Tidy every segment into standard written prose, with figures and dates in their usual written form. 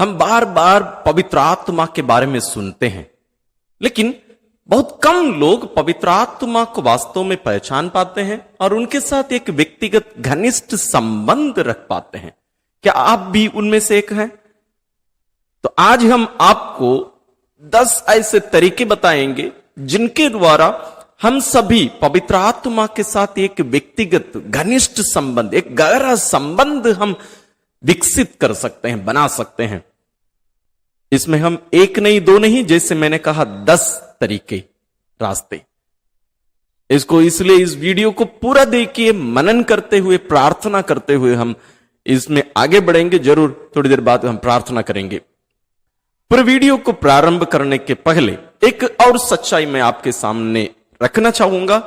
हम बार बार पवित्र आत्मा के बारे में सुनते हैं, लेकिन बहुत कम लोग पवित्र आत्मा को वास्तव में पहचान पाते हैं और उनके साथ एक व्यक्तिगत घनिष्ठ संबंध रख पाते हैं। क्या आप भी उनमें से एक हैं? तो आज हम आपको 10 ऐसे तरीके बताएंगे जिनके द्वारा हम सभी पवित्र आत्मा के साथ एक व्यक्तिगत घनिष्ठ संबंध, एक गहरा संबंध हम विकसित कर सकते हैं, बना सकते हैं। इसमें हम एक नहीं, दो नहीं, जैसे मैंने कहा 10 तरीके, रास्ते। इसको इसलिए इस वीडियो को पूरा देखिए, मनन करते हुए, प्रार्थना करते हुए हम इसमें आगे बढ़ेंगे। जरूर थोड़ी देर बाद हम प्रार्थना करेंगे। पूरे वीडियो को प्रारंभ करने के पहले एक और सच्चाई मैं आपके सामने रखना चाहूंगा।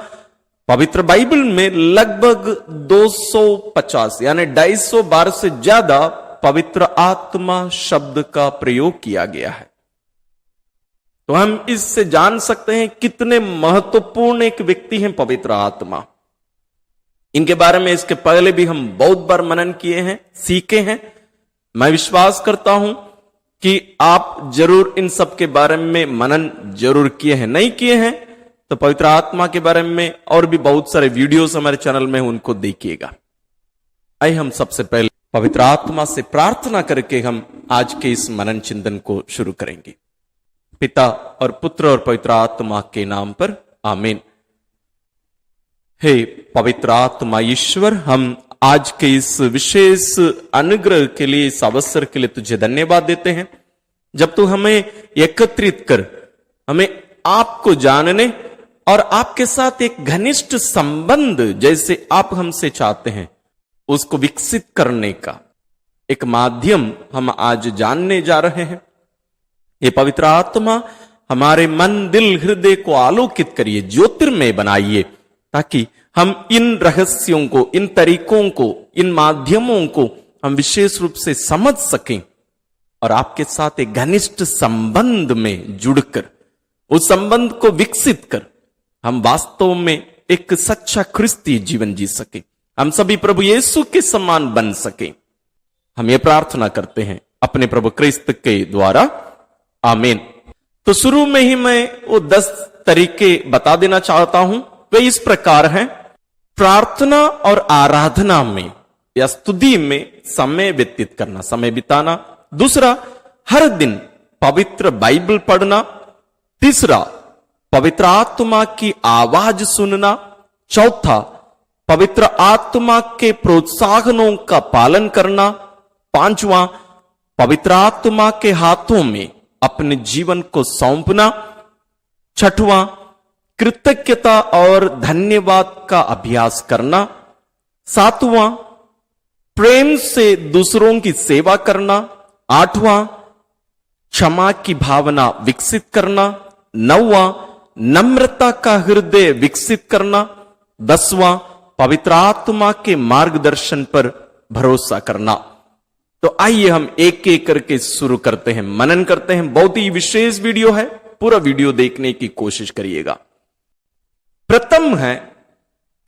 पवित्र बाइबल में लगभग 250 यानी 250 बार से ज्यादा पवित्र आत्मा शब्द का प्रयोग किया गया है। तो हम इससे जान सकते हैं कितने महत्वपूर्ण एक व्यक्ति हैं पवित्र आत्मा। इनके बारे में इसके पहले भी हम बहुत बार मनन किए हैं, सीखे हैं। मैं विश्वास करता हूं कि आप जरूर इन सब के बारे में मनन जरूर किए हैं। नहीं किए हैं तो पवित्र आत्मा के बारे में और भी बहुत सारे वीडियोस हमारे चैनल में, उनको देखिएगा। आइए हम सबसे पहले पवित्र आत्मा से प्रार्थना करके हम आज के इस मनन चिंतन को शुरू करेंगे। पिता और पुत्र और पवित्र आत्मा के नाम पर आमीन। हे पवित्र आत्मा ईश्वर, हम आज के इस विशेष अनुग्रह के लिए, इस अवसर के लिए तुझे धन्यवाद देते हैं, जब तू हमें एकत्रित कर हमें आपको जानने और आपके साथ एक घनिष्ठ संबंध, जैसे आप हमसे चाहते हैं, उसको विकसित करने का एक माध्यम हम आज जानने जा रहे हैं। ये पवित्र आत्मा हमारे मन, दिल, हृदय को आलोकित करिए, ज्योतिर्मय बनाइए, ताकि हम इन रहस्यों को, इन तरीकों को, इन माध्यमों को हम विशेष रूप से समझ सकें और आपके साथ एक घनिष्ठ संबंध में जुड़कर, उस संबंध को विकसित कर हम वास्तव में एक सच्चा ख्रिस्ती जीवन जी सके, हम सभी प्रभु यीशु के समान बन सके। हम ये प्रार्थना करते हैं अपने प्रभु क्रिस्त के द्वारा, आमीन। तो शुरू में ही मैं वो 10 तरीके बता देना चाहता हूं। वे इस प्रकार हैं। प्रार्थना और आराधना में या स्तुति में समय व्यतीत करना, समय बिताना। दूसरा, हर दिन पवित्र बाइबल पढ़ना। तीसरा, पवित्र आत्मा की आवाज सुनना। चौथा, पवित्र आत्मा के प्रोत्साहनों का पालन करना। पांचवा, पवित्र आत्मा के हाथों में अपने जीवन को सौंपना। छठवां, कृतज्ञता और धन्यवाद का अभ्यास करना। सातवां, प्रेम से दूसरों की सेवा करना। आठवां, क्षमा की भावना विकसित करना। नौवां, नम्रता का हृदय विकसित करना। 10वां, पवित्र आत्मा के मार्गदर्शन पर भरोसा करना। तो आइए हम एक एक करके शुरू करते हैं, मनन करते हैं। बहुत ही विशेष वीडियो है, पूरा वीडियो देखने की कोशिश करिएगा। प्रथम है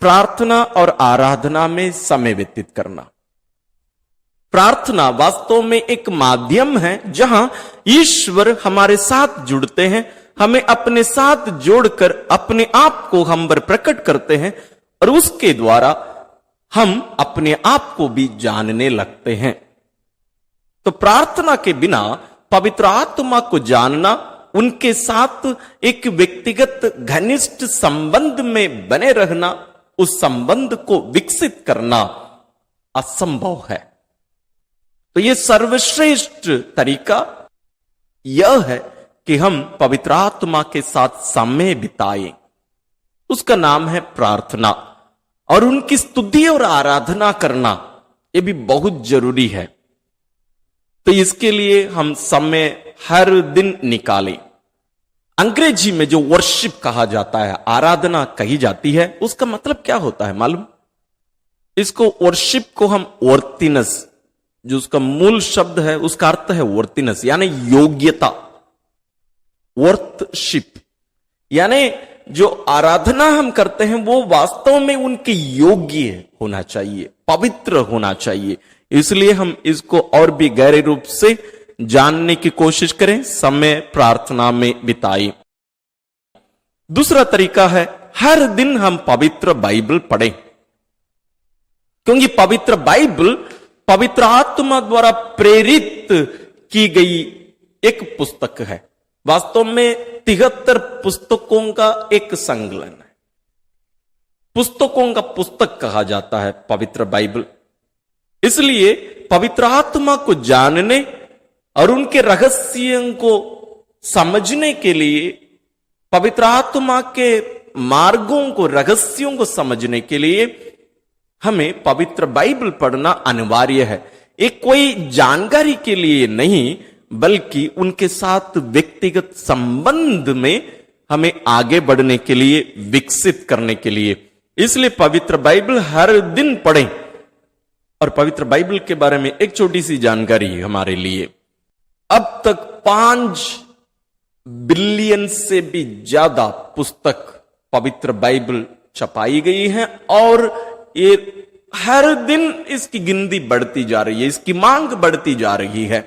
प्रार्थना और आराधना में समय व्यतीत करना। प्रार्थना वास्तव में एक माध्यम है जहां ईश्वर हमारे साथ जुड़ते हैं, हमें अपने साथ जोड़कर अपने आप को हम पर प्रकट करते हैं और उसके द्वारा हम अपने आप को भी जानने लगते हैं। तो प्रार्थना के बिना पवित्र आत्मा को जानना, उनके साथ एक व्यक्तिगत घनिष्ठ संबंध में बने रहना, उस संबंध को विकसित करना असंभव है। तो यह सर्वश्रेष्ठ तरीका यह है कि हम पवित्र आत्मा के साथ समय बिताएं। उसका नाम है प्रार्थना, और उनकी स्तुति और आराधना करना यह भी बहुत जरूरी है। तो इसके लिए हम समय हर दिन निकालें। अंग्रेजी में जो वर्शिप कहा जाता है, आराधना कही जाती है, उसका मतलब क्या होता है मालूम? इसको वर्शिप को हम वर्थिनेस, जो उसका मूल शब्द है उसका अर्थ है वर्थिनेस, यानी योग्यता। वर्शिप यानी जो आराधना हम करते हैं वो वास्तव में उनके योग्य होना चाहिए, पवित्र होना चाहिए। इसलिए हम इसको और भी गहरे रूप से जानने की कोशिश करें, समय प्रार्थना में बिताएं। दूसरा तरीका है हर दिन हम पवित्र बाइबल पढ़ें, क्योंकि पवित्र बाइबल पवित्र आत्मा द्वारा प्रेरित की गई एक पुस्तक है। वास्तव में 73 पुस्तकों का एक संकलन है। पुस्तकों का पुस्तक कहा जाता है पवित्र बाइबल। इसलिए पवित्र आत्मा को जानने और उनके रहस्यों को समझने के लिए, पवित्र आत्मा के मार्गों को, रहस्यों को समझने के लिए हमें पवित्र बाइबल पढ़ना अनिवार्य है। एक कोई जानकारी के लिए नहीं, बल्कि उनके साथ व्यक्तिगत संबंध में हमें आगे बढ़ने के लिए, विकसित करने के लिए। इसलिए पवित्र बाइबल हर दिन पढ़ें। और पवित्र बाइबल के बारे में एक छोटी सी जानकारी है हमारे लिए। अब तक 5 बिलियन से भी ज्यादा पुस्तक पवित्र बाइबल छपाई गई है, और ये हर दिन इसकी गिनती बढ़ती जा रही है, इसकी मांग बढ़ती जा रही है।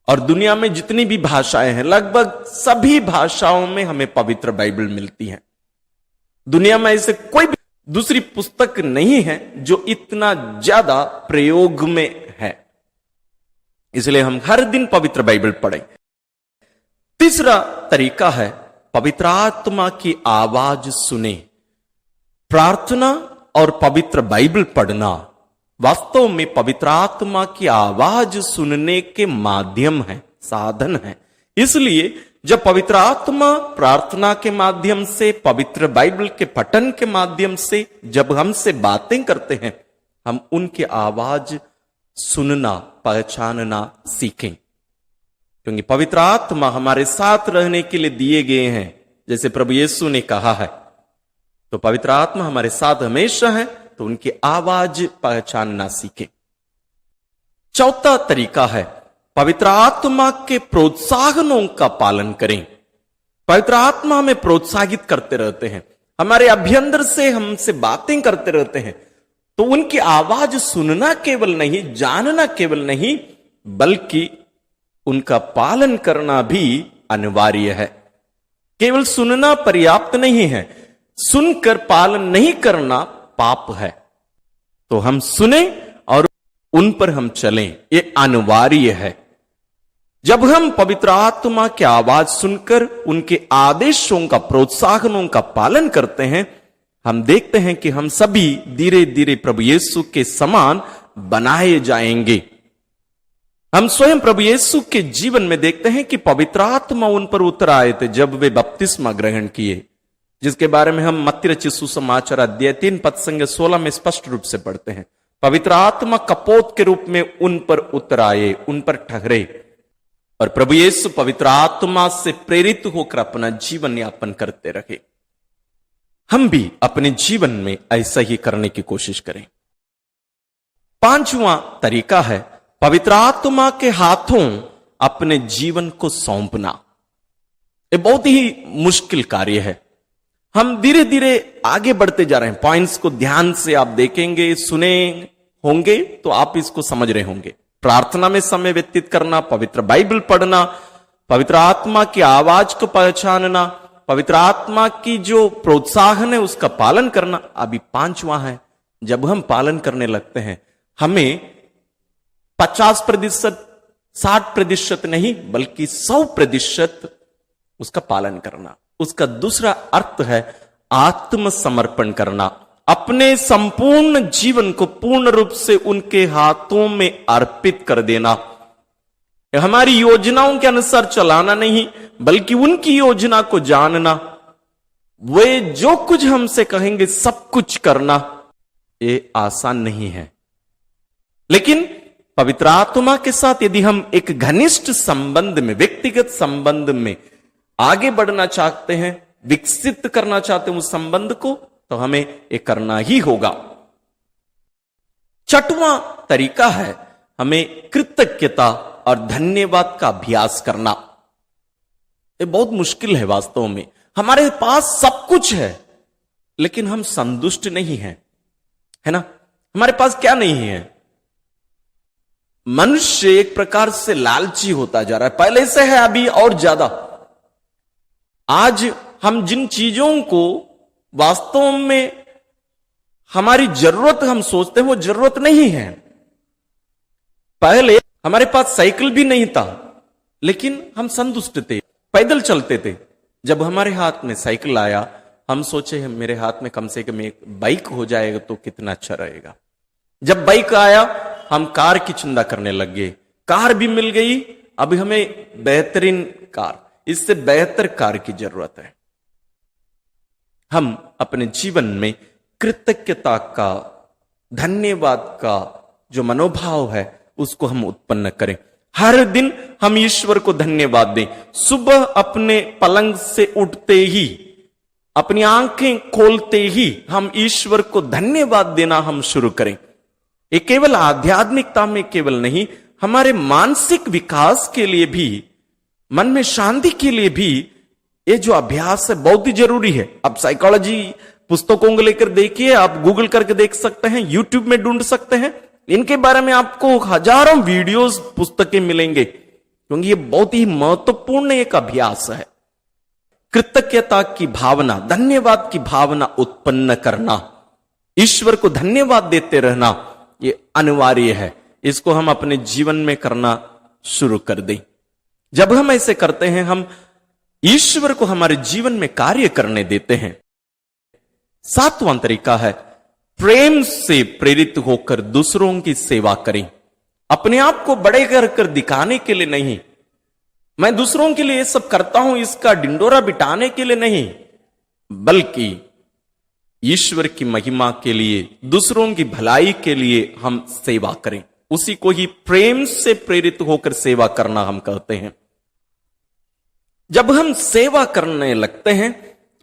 और दुनिया में जितनी भी भाषाएं हैं, लगभग सभी भाषाओं में हमें पवित्र बाइबल मिलती है। दुनिया में ऐसे कोई भी दूसरी पुस्तक नहीं है जो इतना ज्यादा प्रयोग में है। इसलिए हम हर दिन पवित्र बाइबल पढ़ें। तीसरा तरीका है पवित्र आत्मा की आवाज सुने। प्रार्थना और पवित्र बाइबल पढ़ना वास्तव में पवित्र आत्मा की आवाज सुनने के माध्यम है, साधन है। इसलिए जब पवित्र आत्मा प्रार्थना के माध्यम से, पवित्र बाइबल के पठन के माध्यम से जब हमसे बातें करते हैं, हम उनकी आवाज सुनना, पहचानना सीखें। क्योंकि पवित्र आत्मा हमारे साथ रहने के लिए दिए गए हैं, जैसे प्रभु यीशु ने कहा है। तो पवित्र आत्मा हमारे साथ हमेशा है, तो उनकी आवाज पहचानना सीखें। चौथा तरीका है पवित्र आत्मा के प्रोत्साहनों का पालन करें। पवित्र आत्मा हमें प्रोत्साहित करते रहते हैं, हमारे अभ्यंतर से हमसे बातें करते रहते हैं। तो उनकी आवाज सुनना केवल नहीं, जानना केवल नहीं, बल्कि उनका पालन करना भी अनिवार्य है। केवल सुनना पर्याप्त नहीं है, सुनकर पालन नहीं करना पाप है। तो हम सुने और उन पर हम चलें, ये अनिवार्य है। जब हम पवित्र आत्मा की आवाज सुनकर उनके आदेशों का, प्रोत्साहनों का पालन करते हैं, हम देखते हैं कि हम सभी धीरे धीरे प्रभु यीशु के समान बनाए जाएंगे। हम स्वयं प्रभु यीशु के जीवन में देखते हैं कि पवित्र आत्मा उन पर उतर आए थे जब वे बपतिस्मा ग्रहण किए, जिसके बारे में हम मत्ती रचित सुसमाचार अध्याय 3 पद संग 16 में स्पष्ट रूप से पढ़ते हैं। पवित्र आत्मा कपोत के रूप में उन पर उतर आए, उन पर ठहरे, और प्रभु यीशु पवित्र आत्मा से प्रेरित होकर अपना जीवन यापन करते रहे। हम भी अपने जीवन में ऐसा ही करने की कोशिश करें। 5वां तरीका है पवित्र आत्मा के हाथों अपने जीवन को सौंपना। ये बहुत ही मुश्किल कार्य है। हम धीरे धीरे आगे बढ़ते जा रहे हैं। पॉइंट्स को ध्यान से आप देखेंगे, सुने होंगे तो आप इसको समझ रहे होंगे। प्रार्थना में समय व्यतीत करना, पवित्र बाइबल पढ़ना, पवित्र आत्मा की आवाज को पहचानना, पवित्र आत्मा की जो प्रोत्साहन है उसका पालन करना। अभी 5वां है, जब हम पालन करने लगते हैं, हमें 50%, 60% नहीं, बल्कि 100% उसका पालन करना। उसका दूसरा अर्थ है आत्मसमर्पण करना, अपने संपूर्ण जीवन को पूर्ण रूप से उनके हाथों में अर्पित कर देना। हमारी योजनाओं के अनुसार चलाना नहीं, बल्कि उनकी योजना को जानना। वे जो कुछ हमसे कहेंगे सब कुछ करना। ये आसान नहीं है, लेकिन पवित्र आत्मा के साथ यदि हम एक घनिष्ठ संबंध में, व्यक्तिगत संबंध में आगे बढ़ना चाहते हैं, विकसित करना चाहते हैं उस संबंध को, तो हमें ये करना ही होगा। 6वां तरीका है हमें कृतज्ञता और धन्यवाद का अभ्यास करना। ये बहुत मुश्किल है वास्तव में। हमारे पास सब कुछ है, लेकिन हम संतुष्ट नहीं हैं, है ना? हमारे पास क्या नहीं है? मनुष्य एक प्रकार से लालची होता जा रहा है, पहले से है अभी और ज्यादा। आज हम जिन चीजों को वास्तव में हमारी जरूरत हम सोचते हैं वो जरूरत नहीं है। पहले हमारे पास साइकिल भी नहीं था लेकिन हम संतुष्ट थे, पैदल चलते थे। जब हमारे हाथ में साइकिल आया हम सोचे मेरे हाथ में कम से कम एक बाइक हो जाएगा तो कितना अच्छा रहेगा। जब बाइक आया हम कार की चिंता करने लग गए, कार भी मिल गई, अभी हमें बेहतरीन कार, इससे बेहतर कार की जरूरत है। हम अपने जीवन में कृतज्ञता का, धन्यवाद का जो मनोभाव है उसको हम उत्पन्न करें। हर दिन हम ईश्वर को धन्यवाद दें। सुबह अपने पलंग से उठते ही, अपनी आंखें खोलते ही हम ईश्वर को धन्यवाद देना हम शुरू करें। ये केवल आध्यात्मिकता में केवल नहीं, हमारे मानसिक विकास के लिए भी, मन में शांति के लिए भी ये जो अभ्यास है बहुत ही जरूरी है। आप साइकोलॉजी पुस्तकों को लेकर देखिए, आप गूगल करके देख सकते हैं, यूट्यूब में ढूंढ सकते हैं, इनके बारे में आपको हजारों वीडियोस, पुस्तकें मिलेंगे, क्योंकि ये बहुत ही महत्वपूर्ण एक अभ्यास है। कृतज्ञता की भावना, धन्यवाद की भावना उत्पन्न करना, ईश्वर को धन्यवाद देते रहना, ये अनिवार्य है। इसको हम अपने जीवन में करना शुरू कर दें। जब हम ऐसे करते हैं हम ईश्वर को हमारे जीवन में कार्य करने देते हैं। सातवां तरीका है प्रेम से प्रेरित होकर दूसरों की सेवा करें। अपने आप को बड़े कर दिखाने के लिए नहीं, मैं दूसरों के लिए ये सब करता हूं इसका डिंडोरा बिठाने के लिए नहीं, बल्कि ईश्वर की महिमा के लिए, दूसरों की भलाई के लिए हम सेवा करें। उसी को ही प्रेम से प्रेरित होकर सेवा करना हम कहते हैं। जब हम सेवा करने लगते हैं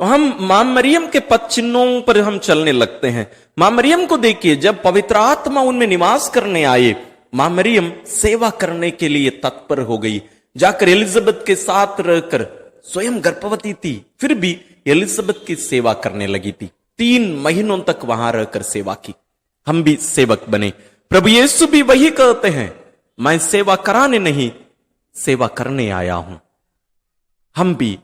तो हम मां मरियम के पद चिन्हों पर हम चलने लगते हैं। मां मरियम को देखिए, जब पवित्र आत्मा उनमें निवास करने आए, मां मरियम सेवा करने के लिए तत्पर हो गई। जाकर एलिजाबेथ के साथ रहकर, स्वयं गर्भवती थी फिर भी एलिजाबेथ की सेवा करने लगी थी। 3 महीनों तक वहां रहकर सेवा की। हम भी सेवक बने। प्रभु यीशु भी वही कहते हैं, मैं सेवा कराने नहीं, सेवा करने आया हूं। हम भी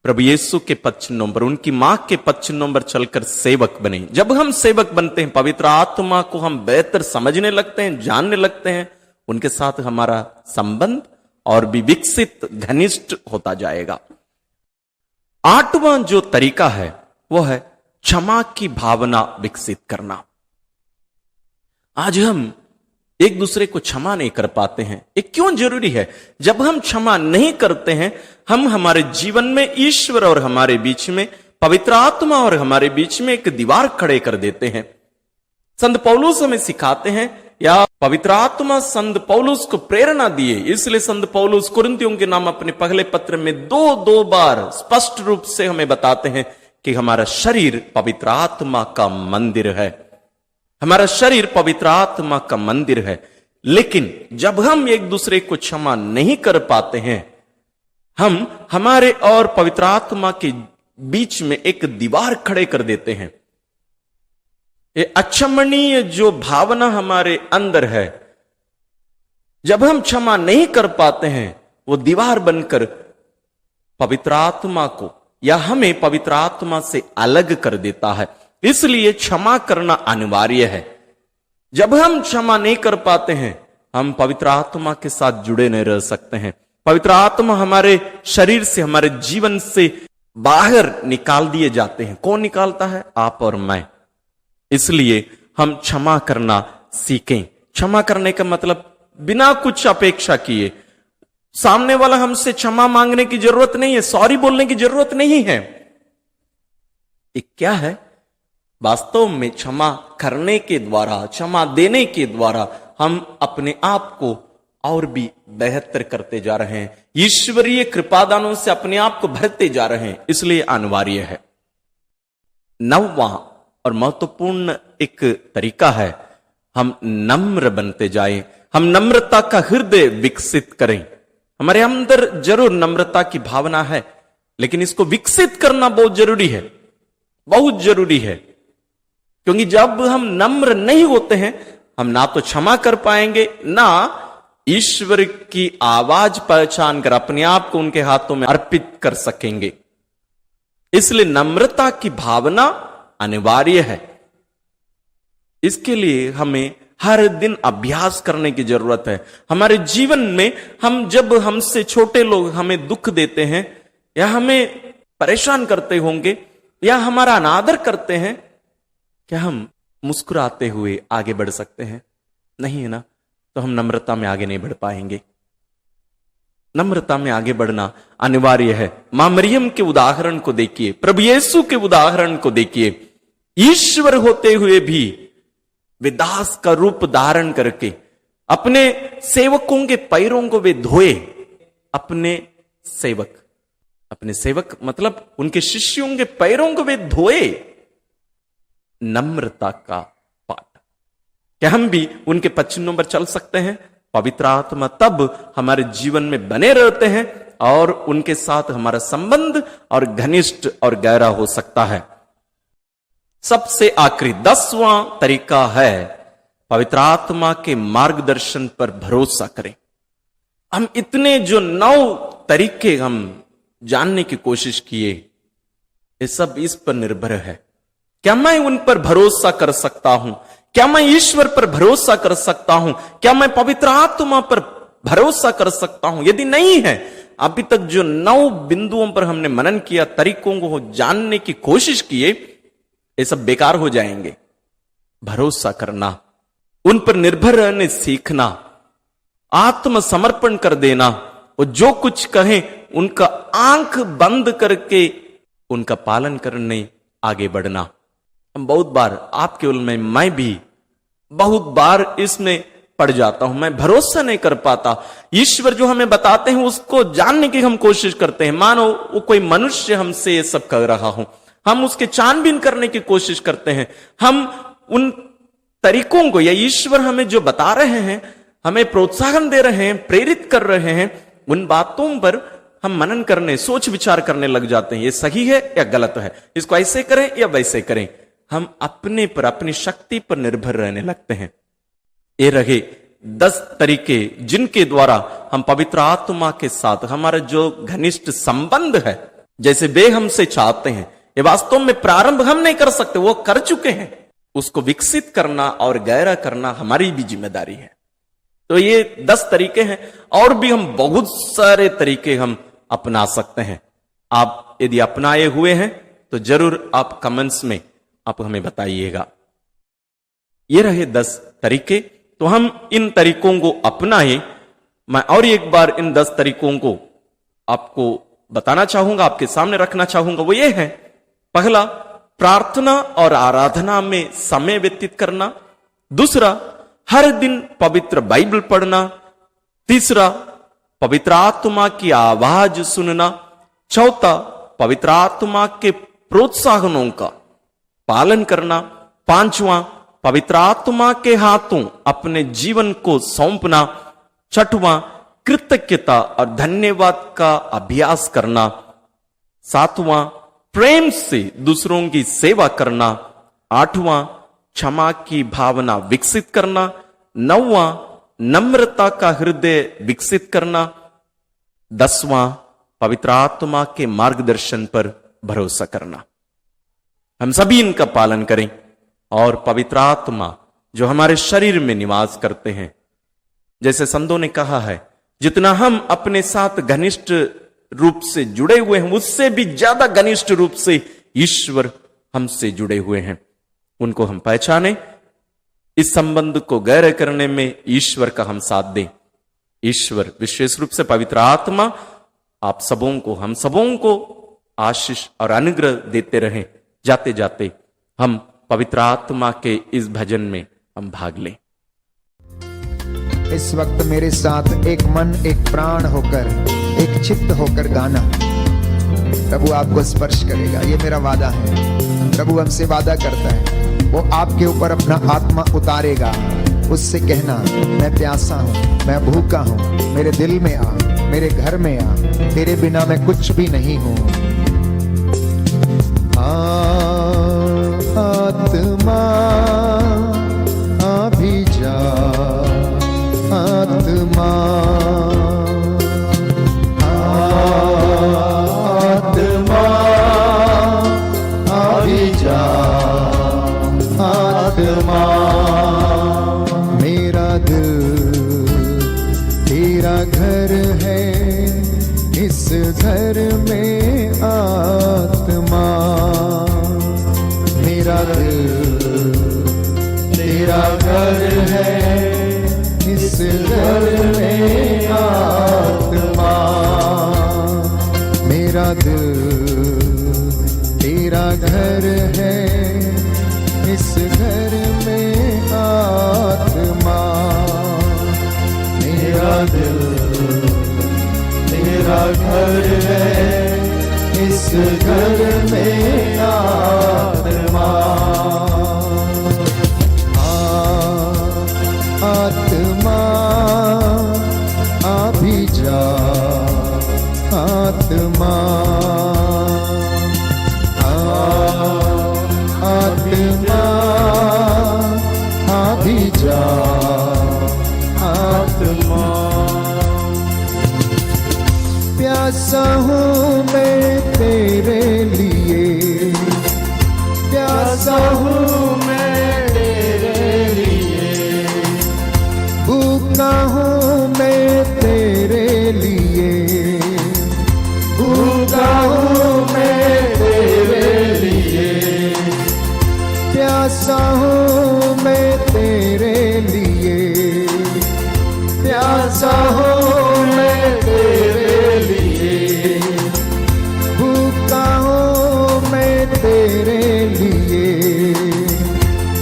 प्रभु यीशु के पद चिन्हों पर, उनकी मां के पद चिन्हों पर चलकर सेवक बने। जब हम सेवक बनते हैं, पवित्र आत्मा को हम बेहतर समझने लगते हैं, जानने लगते हैं, उनके साथ हमारा संबंध और भी विकसित, घनिष्ठ होता जाएगा। 8वां जो तरीका है वो है क्षमा की भावना विकसित करना। आज हम एक दूसरे को क्षमा नहीं कर पाते हैं। ये क्यों जरूरी है? जब हम क्षमा नहीं करते हैं, हम हमारे जीवन में ईश्वर और हमारे बीच में, पवित्र आत्मा और हमारे बीच में एक दीवार खड़े कर देते हैं। संत पौलुस हमें सिखाते हैं, या पवित्र आत्मा संत पौलुस को प्रेरणा दिए, इसलिए संत पौलुस कुरिन्थियों के नाम अपने पहले पत्र में 2 बार स्पष्ट रूप से हमें बताते हैं कि हमारा शरीर पवित्र आत्मा का मंदिर है। हमारा शरीर पवित्र आत्मा का मंदिर है। लेकिन जब हम एक दूसरे को क्षमा नहीं कर पाते हैं, हम हमारे और पवित्र आत्मा के बीच में एक दीवार खड़े कर देते हैं। ये अक्षमणीय जो भावना हमारे अंदर है, जब हम क्षमा नहीं कर पाते हैं, वो दीवार बनकर पवित्र आत्मा को या हमें पवित्र आत्मा से अलग कर देता है। इसलिए क्षमा करना अनिवार्य है। जब हम क्षमा नहीं कर पाते हैं, हम पवित्र आत्मा के साथ जुड़े नहीं रह सकते हैं। पवित्र आत्मा हमारे शरीर से, हमारे जीवन से बाहर निकाल दिए जाते हैं। कौन निकालता है? आप और मैं। इसलिए हम क्षमा करना सीखें। क्षमा करने का मतलब बिना कुछ अपेक्षा किए, सामने वाला हमसे क्षमा मांगने की जरूरत नहीं है, सॉरी बोलने की जरूरत नहीं है। ये क्या है? वास्तव में क्षमा करने के द्वारा, क्षमा देने के द्वारा हम अपने आप को और भी बेहतर करते जा रहे हैं, ईश्वरीय कृपादानों से अपने आप को भरते जा रहे हैं। इसलिए अनिवार्य है। 9वां और महत्वपूर्ण एक तरीका है, हम नम्र बनते जाएं। हम नम्रता का हृदय विकसित करें। हमारे अंदर जरूर नम्रता की भावना है, लेकिन इसको विकसित करना बहुत जरूरी है, बहुत जरूरी है। क्योंकि जब हम नम्र नहीं होते हैं, हम ना तो क्षमा कर पाएंगे, ना ईश्वर की आवाज पहचान कर अपने आप को उनके हाथों में अर्पित कर सकेंगे। इसलिए नम्रता की भावना अनिवार्य है। इसके लिए हमें हर दिन अभ्यास करने की जरूरत है। हमारे जीवन में हम जब हमसे छोटे लोग हमें दुख देते हैं या हमें परेशान करते होंगे या हमारा अनादर करते हैं, क्या हम मुस्कुराते हुए आगे बढ़ सकते हैं? नहीं है ना। तो हम नम्रता में आगे नहीं बढ़ पाएंगे। नम्रता में आगे बढ़ना अनिवार्य है। मां मरियम के उदाहरण को देखिए, प्रभु यीशु के उदाहरण को देखिए। ईश्वर होते हुए भी वे दास का रूप धारण करके अपने सेवकों के पैरों को वे धोए। अपने सेवक मतलब उनके शिष्यों के पैरों को वे धोए। नम्रता का पाठ। क्या हम भी उनके पचिन्हों पर चल सकते हैं? पवित्र आत्मा तब हमारे जीवन में बने रहते हैं और उनके साथ हमारा संबंध और घनिष्ठ और गहरा हो सकता है। सबसे आखिरी 10वां तरीका है पवित्र आत्मा के मार्गदर्शन पर भरोसा करें। हम इतने जो 9 तरीके हम जानने की कोशिश किए, ये सब इस पर निर्भर है। क्या मैं उन पर भरोसा कर सकता हूं? क्या मैं ईश्वर पर भरोसा कर सकता हूं? क्या मैं पवित्र आत्मा पर भरोसा कर सकता हूं? यदि नहीं है, अभी तक जो 9 बिंदुओं पर हमने मनन किया, तरीकों को जानने की कोशिश किए, ये सब बेकार हो जाएंगे। भरोसा करना, उन पर निर्भर रहने सीखना, आत्मसमर्पण कर देना, और जो कुछ कहें उनका आंख बंद करके उनका पालन करने आगे बढ़ना। हम बहुत बार, आप केवल मैं भी बहुत बार इसमें पड़ जाता हूं। मैं भरोसा नहीं कर पाता। ईश्वर जो हमें बताते हैं उसको जानने की हम कोशिश करते हैं, मानो वो कोई मनुष्य हमसे ये सब कर रहा हो। हम उसके छानबीन करने की कोशिश करते हैं। हम उन तरीकों को, या ईश्वर हमें जो बता रहे हैं, हमें प्रोत्साहन दे रहे हैं, प्रेरित कर रहे हैं, उन बातों पर हम मनन करने, सोच विचार करने लग जाते हैं। ये सही है या गलत है, इसको ऐसे करें या वैसे करें। हम अपने पर, अपनी शक्ति पर निर्भर रहने लगते हैं। ये रहे 10 तरीके जिनके द्वारा हम पवित्र आत्मा के साथ हमारा जो घनिष्ठ संबंध है, जैसे वे हमसे चाहते हैं, ये वास्तव में प्रारंभ हम नहीं कर सकते, वो कर चुके हैं। उसको विकसित करना और गहरा करना हमारी भी जिम्मेदारी है। तो ये 10 तरीके हैं, और भी हम बहुत सारे तरीके हम अपना सकते हैं। आप यदि अपनाए हुए हैं तो जरूर आप कमेंट्स में आप हमें बताइएगा। ये रहे 10 तरीके। तो हम इन तरीकों को अपनाएं। मैं और एक बार इन 10 तरीकों को आपको बताना चाहूंगा, आपके सामने रखना चाहूंगा। वो ये है, पहला, प्रार्थना और आराधना में समय व्यतीत करना। दूसरा, हर दिन पवित्र बाइबल पढ़ना। तीसरा, पवित्र आत्मा की आवाज सुनना। चौथा, पवित्र आत्मा के प्रोत्साहनों का पालन करना। 5वां, पवित्र आत्मा के हाथों अपने जीवन को सौंपना। 6वां, कृतज्ञता और धन्यवाद का अभ्यास करना। 7वां, प्रेम से दूसरों की सेवा करना। 8वां, क्षमा की भावना विकसित करना। 9वां, नम्रता का हृदय विकसित करना। 10वां, पवित्र आत्मा के मार्गदर्शन पर भरोसा करना। हम सभी इनका पालन करें, और पवित्र आत्मा जो हमारे शरीर में निवास करते हैं, जैसे संतों ने कहा है, जितना हम अपने साथ घनिष्ठ रूप से जुड़े हुए हैं, उससे भी ज्यादा घनिष्ठ रूप से ईश्वर हमसे जुड़े हुए हैं। उनको हम पहचानें, इस संबंध को गहरा करने में ईश्वर का हम साथ दें। ईश्वर विशेष रूप से पवित्र आत्मा आप सबों को, हम सबों को आशीष और अनुग्रह देते रहें। जाते जाते हम पवित्र आत्मा के इस भजन में हम भाग लें। इस वक्त मेरे साथ एक मन, एक प्राण होकर, एक चित्त होकर गाना। प्रभु आपको स्पर्श करेगा, ये मेरा वादा है। प्रभु हमसे वादा करता है, वो आपके ऊपर अपना आत्मा उतारेगा। उससे कहना, मैं प्यासा हूं, मैं भूखा हूं, मेरे दिल में आ, मेरे घर में आ, तेरे बिना मैं कुछ भी नहीं हूं। आत्मा अभी जा घर है, इस घर में आत्मा। मेरा दिल तेरा घर है, इस घर में आत्मा। मेरा दिल तेरा घर है, इस घर में आत्मा। मेरा दिल तेरा घर है, इस घर में आत्मा। आत्मा अभी जा, आत्मा आत्मा अभी जा, आत्मा। प्यासा हूँ मैं तेरे लिए, प्यासा हूँ मैं तेरे लिए। भूखा हूँ मैं तेरे लिए, भूखा हूँ मैं तेरे लिए। प्यासा हूँ मैं तेरे लिए, प्यासा हूँ मैं तेरे लिए। भूखा हूँ मैं तेरे लिए,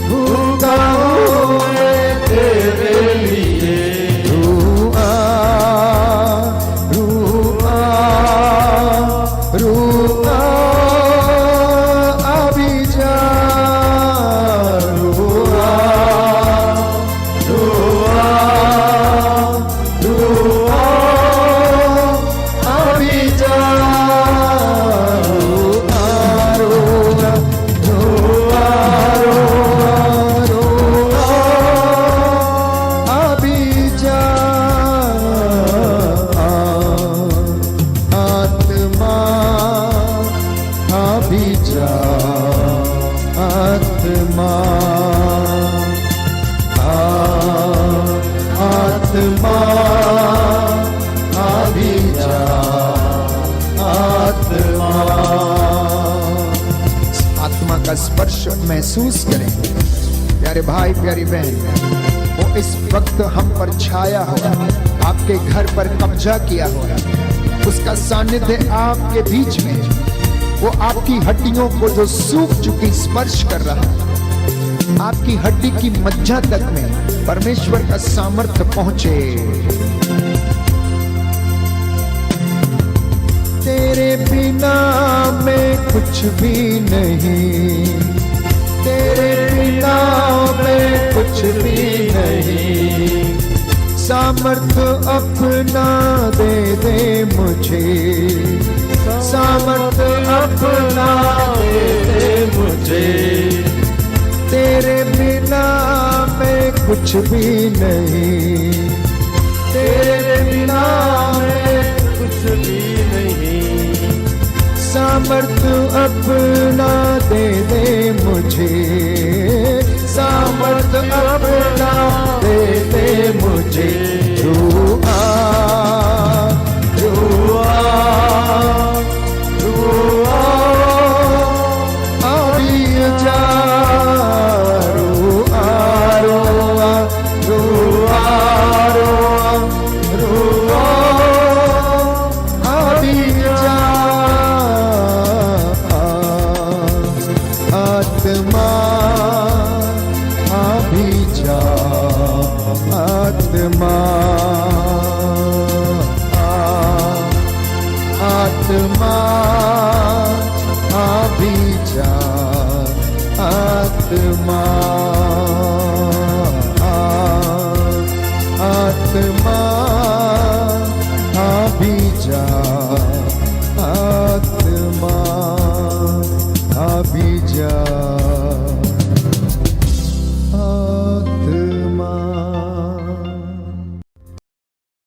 भूखा हूँ मैं तेरे लिए। रू आ, रू आ, रू आ, अभी जा। रू आ, रू आ, रू आ, अभी जा। रू आ, रू आ, रू आ, रू आ, अभी जा। आत्मा अभी जा, आत्मा आत्मा अभी जा, आत्मा। आत्मा का स्पर्श महसूस करें प्यारे भाई प्यारी बहन। वो इस वक्त हम पर छाया हुआ, आपके घर पर कब्जा किया हुआ, उसका सानिध्य आपके बीच में। वो आपकी हड्डियों को जो सूख चुकी स्पर्श कर रहा है, आपकी हड्डी की मज्जा तक में परमेश्वर का सामर्थ्य पहुंचे। तेरे बिना मैं कुछ भी नहीं, तेरे बिना मैं कुछ भी नहीं। सामर्थ्य अपना दे दे मुझे, सामर्थ्य अपना दे दे मुझे। तेरे बिना मैं कुछ भी नहीं, तेरे बिना मैं कुछ भी नहीं। सामर्थ्य अपना दे दे मुझे, सामर्थ्य अपना दे दे मुझे। रू आ, रू आ, रू आ, अभी जा। रू आ, रू आ, रू आ, रू आ, अभी जा। आत्मा अभी जा, आत्मा आत्मा अभी जा, आत्मा आत्मा अभी जा।